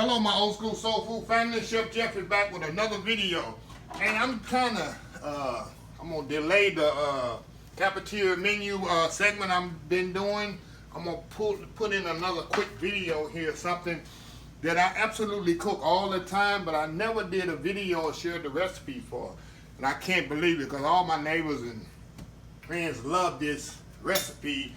Hello, my old school soul food family. Chef Jeff is back with another video. And I'm kind of, I'm going to delay the cafeteria menu segment I've been doing. I'm going to put in another quick video here, something that I absolutely cook all the time, but I never did a video or shared the recipe for. And I can't believe it because all my neighbors and friends love this recipe.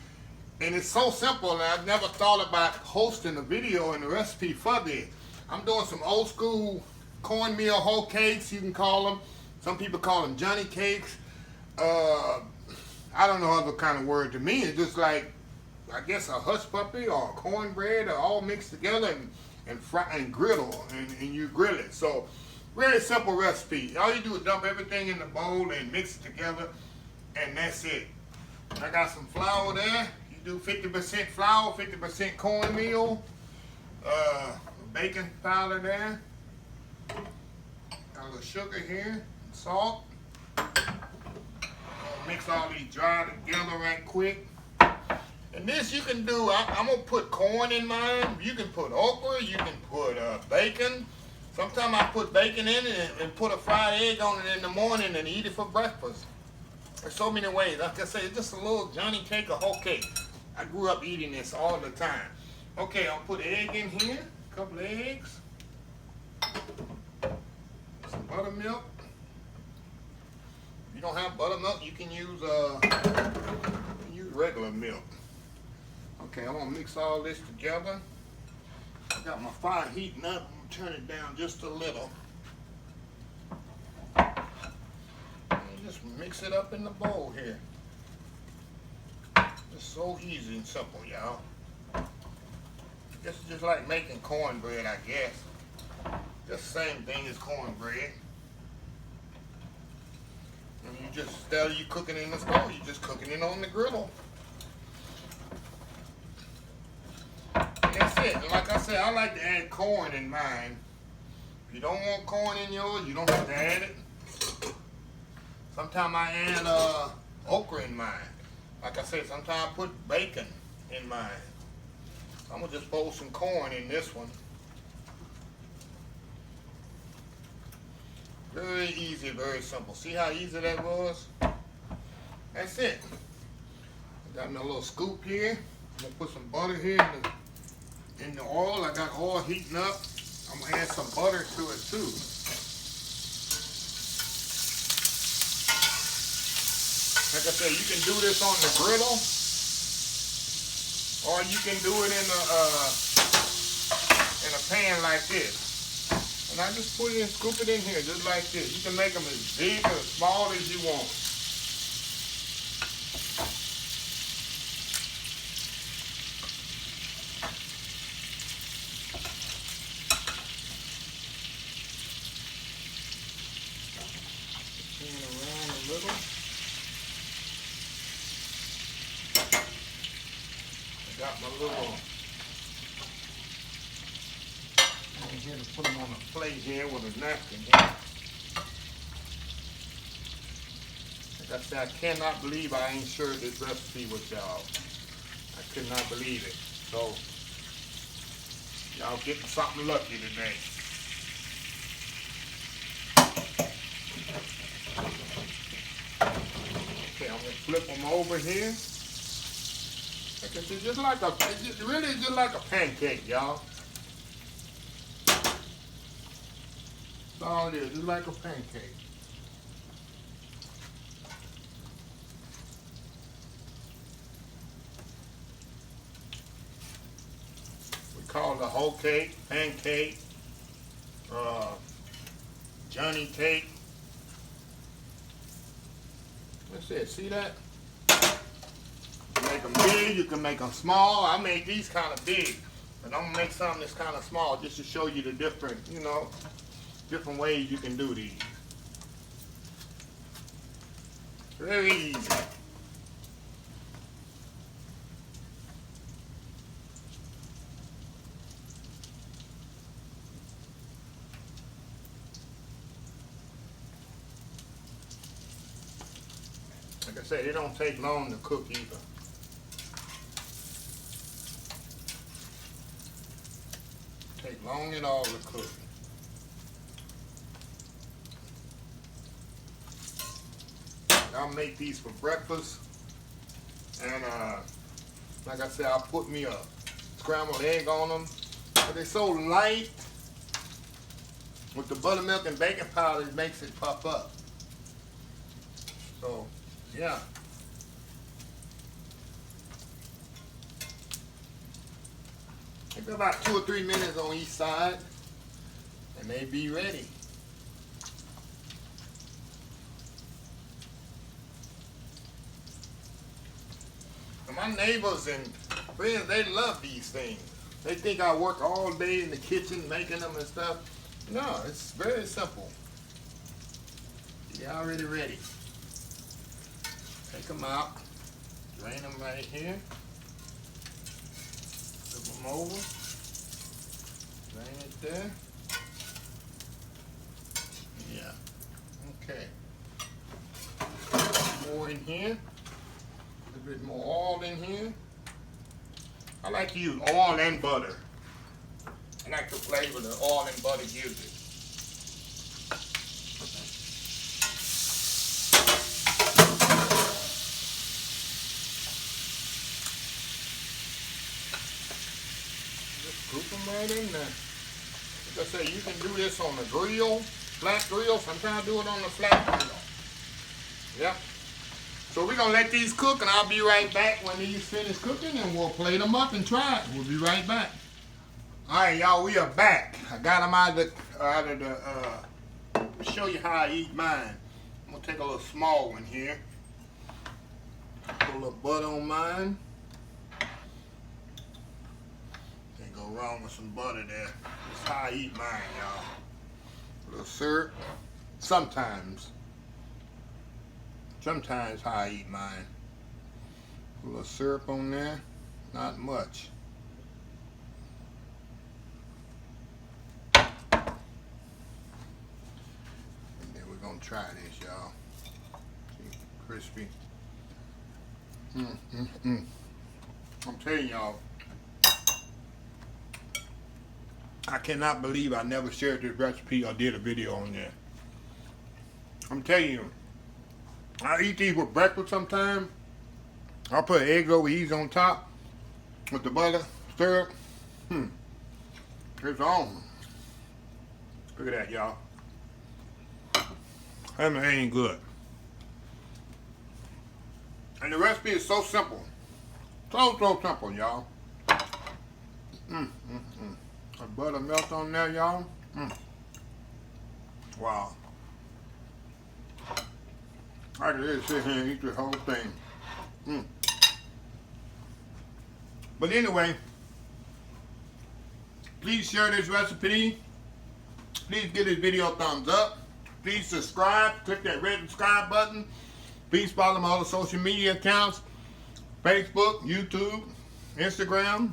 And it's so simple, and I've never thought about hosting a video and a recipe for this. I'm doing some old school cornmeal whole cakes, you can call them. Some people call them Johnny cakes. I don't know other kind of word. To me, it's just like, I guess, a hush puppy or a cornbread, or all mixed together and fry and griddle, and you grill it. So, very simple recipe. All you do is dump everything in the bowl and mix it together, and that's it. I got some flour there. Do 50% flour, 50% cornmeal, baking powder there, got a little sugar here, salt. Mix all these dry together right quick. And this you can do, I'm gonna put corn in mine. You can put okra, you can put bacon. Sometimes I put bacon in it and put a fried egg on it in the morning and eat it for breakfast. There's so many ways. Like I say, it's just a little Johnny cake or whole cake. I grew up eating this all the time. Okay, I'll put an egg in here, a couple of eggs, some buttermilk. If you don't have buttermilk, you can use regular milk. Okay, I'm gonna mix all this together. I got my fire heating up. I'm gonna turn it down just a little. And just mix it up in the bowl here. It's so easy and simple, y'all. This is just like making cornbread, I guess. Just the same thing as cornbread. And you just, instead of you cooking in the stove, you're just cooking it on the griddle. And that's it. And like I said, I like to add corn in mine. If you don't want corn in yours, you don't have to add it. Sometimes I add okra in mine. Like I said, sometimes I put bacon in mine. So I'm going to just fold some corn in this one. Very easy, very simple. See how easy that was? That's it. I got my little scoop here. I'm going to put some butter here in the oil. I got oil heating up. I'm going to add some butter to it too. Like I said, you can do this on the griddle, or you can do it in a pan like this. And I just put it in, scoop it in here, just like this. You can make them as big or as small as you want. Pan around a little. Got my little thing here to put them on a plate here with a napkin here. Like I said, I cannot believe I ain't shared this recipe with y'all. I could not believe it. So, y'all getting something lucky today. Okay, I'm gonna flip them over here. It's just like it's really just like a pancake, y'all. That's all it is, just like a pancake. We call it a whole cake, pancake, Johnny cake. That's it, see that? Make them big, you can make them small. I made these kind of big, but I'm gonna make something that's kind of small just to show you the different, different ways you can do these. Very easy. Like I said, it don't take long to cook either. Take Long and all to cook. I'll make these for breakfast. And like I said, I'll put me a scrambled egg on them. But they're so light. With the buttermilk and baking powder, it makes it puff up. So, yeah. Take about 2 or 3 minutes on each side, and they be ready. And my neighbors and friends, they love these things. They think I work all day in the kitchen making them and stuff. No, it's very simple. They're already ready. Take them out, drain them right here. Flip them over, drain it there. Yeah, okay. More in here, a little bit more oil in here. I like to use oil and butter. I like the flavor the oil and butter gives it. Scoop them right in there. Like I say, you can do this on the grill, flat grill. Sometimes I do it on the flat grill. Yep. So we're going to let these cook, and I'll be right back when these finish cooking, and we'll plate them up and try it. We'll be right back. All right, y'all, we are back. I got them out of the show you how I eat mine. I'm going to take a little small one here. Put a little butter on mine. Can't go wrong with some butter there. That's how I eat mine, y'all. A little syrup. Sometimes how I eat mine. Put a little syrup on there. Not much. And then we're going to try this, y'all. See, crispy. I'm telling y'all, I cannot believe I never shared this recipe or did a video on there. I'm telling you, I eat these with breakfast sometimes. I'll put eggs over these on top with the butter, syrup. It's on. Look at that, y'all. That ain't good. And the recipe is so simple. So simple, y'all. A buttermilk on there, y'all. Wow. I could just sit here and eat the whole thing. But anyway, please share this recipe. Please give this video a thumbs up. Please subscribe. Click that red subscribe button. Please follow my other social media accounts. Facebook, YouTube, Instagram,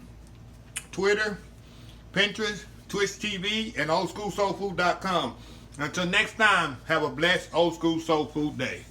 Twitter, Pinterest, Twitch TV, and oldschoolsoulfood.com. Until next time, have a blessed Old School Soul Food Day.